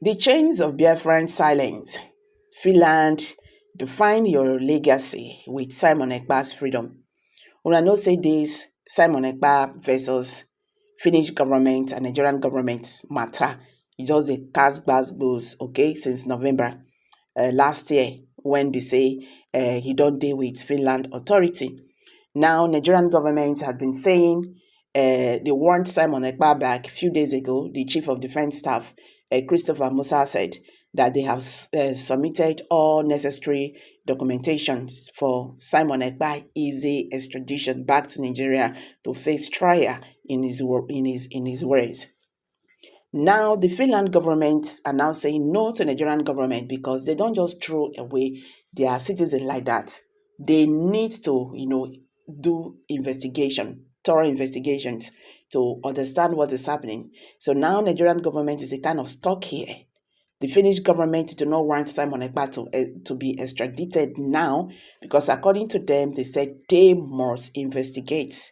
The chains of Biafran silence. Finland, define your legacy with Simon Ekpa'S freedom. Una know say this Simon Ekpa versus Finnish government and Nigerian government matter. It just the cast goes okay since November last year when they say he don't deal with Finland authority. Now Nigerian government has been saying they warned Simon Ekpa back a few days ago. The chief of defense staff, Christopher Musa, said that they have submitted all necessary documentations for Simon Ekpa easy extradition back to Nigeria to face trial in his words. Now the Finland government are now saying no to Nigerian government because they don't just throw away their citizens like that. They need to, do thorough investigations to understand what is happening. So now Nigerian government is a kind of stuck here. The Finnish government do not want Simon Ekpa to be extradited now because according to them, they said they must investigate.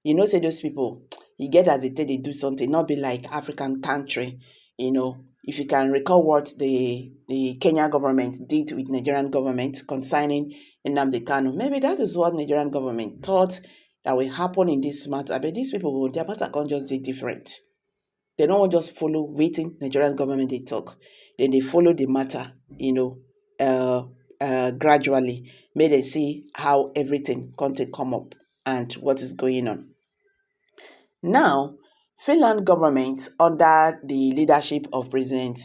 Say those people, you get as they do something, not be like African country. If you can recall what the Kenya government did with Nigerian government concerning Nnamdi Kanu, maybe that is what Nigerian government thought that will happen in this matter. But these people, their matter can't just be different. They don't just follow waiting Nigerian government they talk. Then they follow the matter, gradually. May they see how everything can come up and what is going on. Now, Finland government, under the leadership of President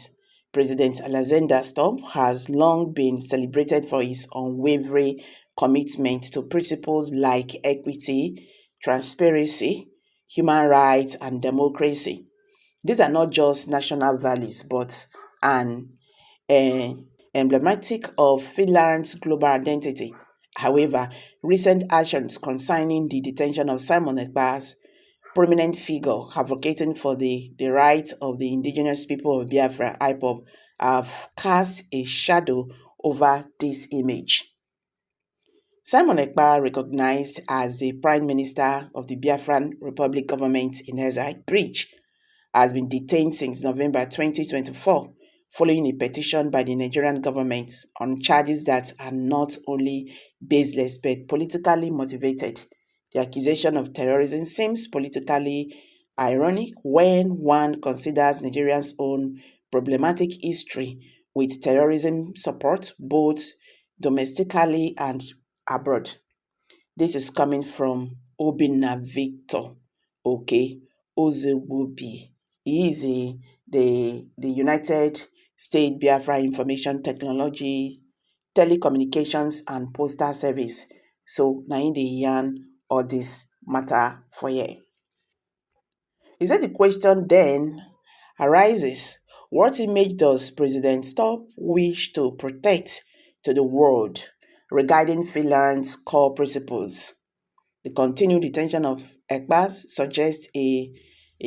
Alexander Stubb, has long been celebrated for its unwavering commitment to principles like equity, transparency, human rights, and democracy. These are not just national values, but an emblematic of Finland's global identity. However, recent actions concerning the detention of Simon Ekpa'S, prominent figure advocating for the rights of the indigenous people of Biafra, IPOB, have cast a shadow over this image. Simon Ekpa, recognized as the Prime Minister of the Biafran Republic government in exile, Bridge, has been detained since November 2024, following a petition by the Nigerian government on charges that are not only baseless but politically motivated. The accusation of terrorism seems politically ironic when one considers Nigeria's own problematic history with terrorism support, both domestically and abroad. This is coming from Obinna Victor, Ozewubi. He is the United States Biafra Information Technology, Telecommunications and Postal Service. So, na in the yarn or this matter for you. Is that the question then arises? What image does President Stubb wish to protect to the world regarding Finland's core principles? The continued detention of Ekpa'S suggests a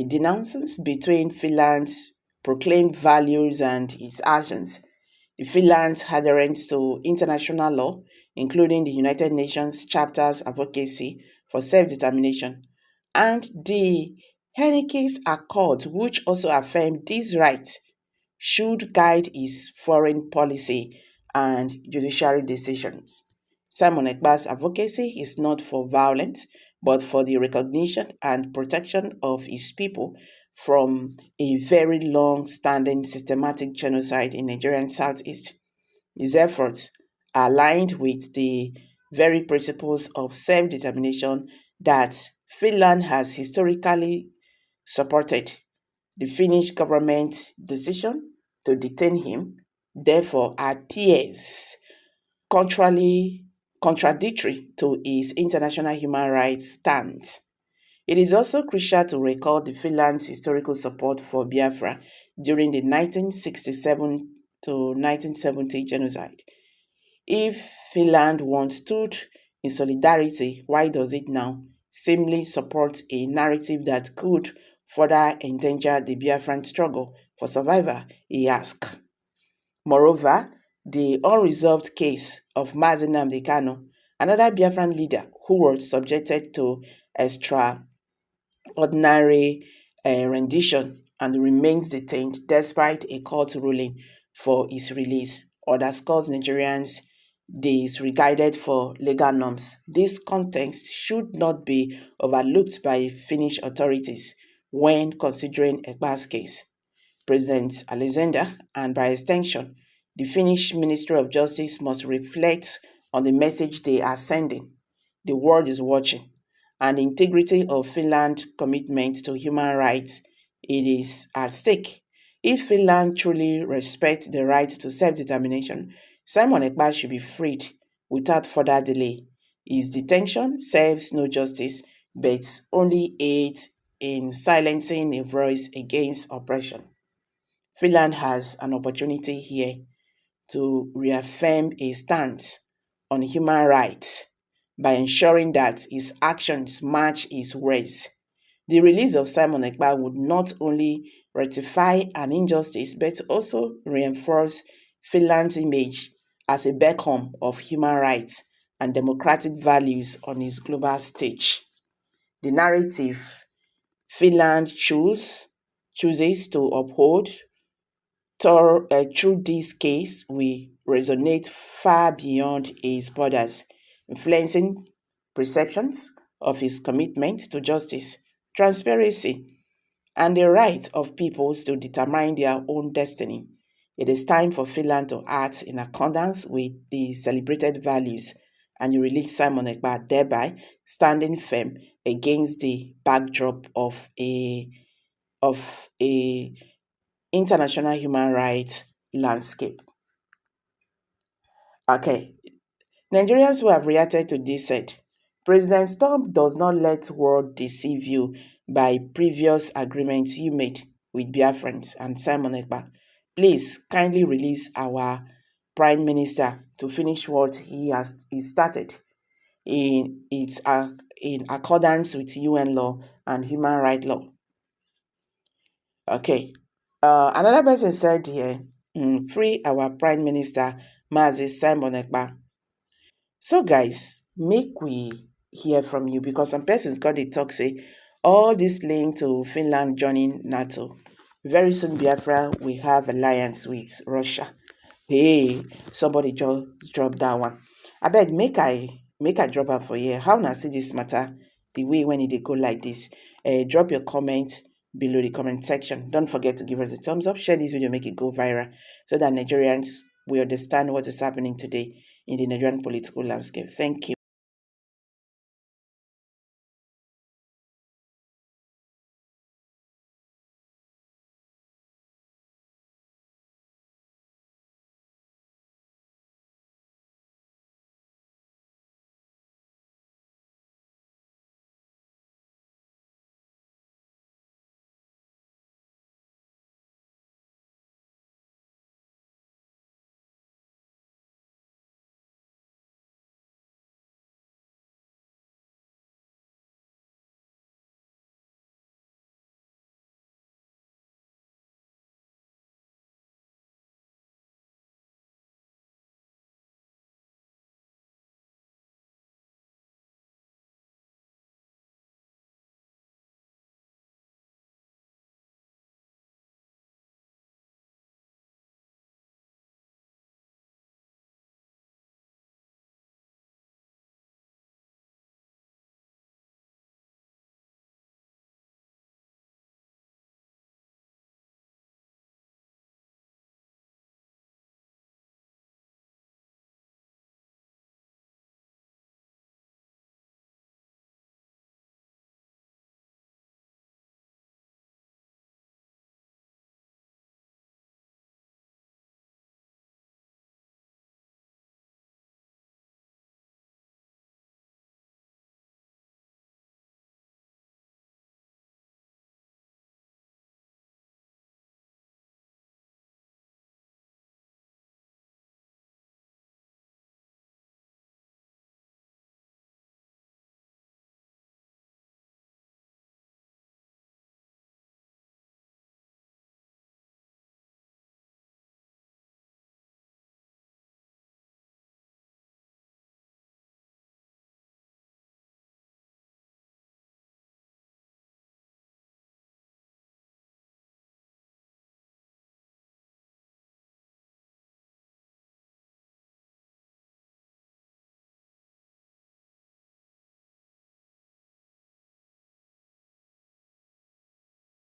denouncement between Finland's proclaimed values and its actions. The Finland's adherence to international law, including the United Nations Chapter's advocacy for self-determination, and the Henneke's Accord, which also affirmed these rights, should guide his foreign policy and judiciary decisions. Simon Ekpa'S advocacy is not for violence, but for the recognition and protection of his people from a very long-standing systematic genocide in Nigerian Southeast. His efforts are aligned with the very principles of self-determination that Finland has historically supported. The Finnish government's decision to detain him, therefore, appears contradictory to his international human rights stance. It is also crucial to recall the Finland's historical support for Biafra during the 1967 to 1970 genocide. If Finland once stood in solidarity, why does it now seemingly support a narrative that could further endanger the Biafran struggle for survival, he asked. Moreover, the unresolved case of Mazi Nnamdi Kanu, another Biafran leader who was subjected to extraordinary rendition and remains detained despite a court ruling for his release, underscores Nigerians disregarded for legal norms. This context should not be overlooked by Finnish authorities when considering Ekpa'S case. President Alexander, and by extension, the Finnish Ministry of Justice must reflect on the message they are sending. The world is watching, and the integrity of Finland's commitment to human rights, it is at stake. If Finland truly respects the right to self-determination, Simon Ekpa should be freed without further delay. His detention serves no justice, but only aids in silencing a voice against oppression. Finland has an opportunity here to reaffirm a stance on human rights by ensuring that his actions match his words. The release of Simon Ekpa would not only rectify an injustice but also reinforce Finland's image as a beacon of human rights and democratic values on its global stage. The narrative Finland chooses to uphold through this case will resonate far beyond its borders, influencing perceptions of his commitment to justice, transparency, and the right of peoples to determine their own destiny. It is time for Finland to act in accordance with the celebrated values and release Simon Ekpa, thereby standing firm against the backdrop of a international human rights landscape. Okay, Nigerians who have reacted to this said, President Trump does not let world deceive you by previous agreements you made with Biafrans and Simon Ekpa. Please kindly release our Prime Minister to finish what he started in accordance with UN law and human rights law. Okay. Another person said here, free our Prime Minister, Mazi Simon Ekpa. So, guys, make we hear from you because some persons got the talk say all this link to Finland joining NATO. Very soon, Biafra will have alliance with Russia. Hey, somebody just drop that one. I beg, make I drop am for here. How na see this matter the way when it go like this? Drop your comment below the comment section. Don't forget to give us a thumbs up, share this video, make it go viral so that Nigerians will understand what is happening today in the Nigerian political landscape. Thank you.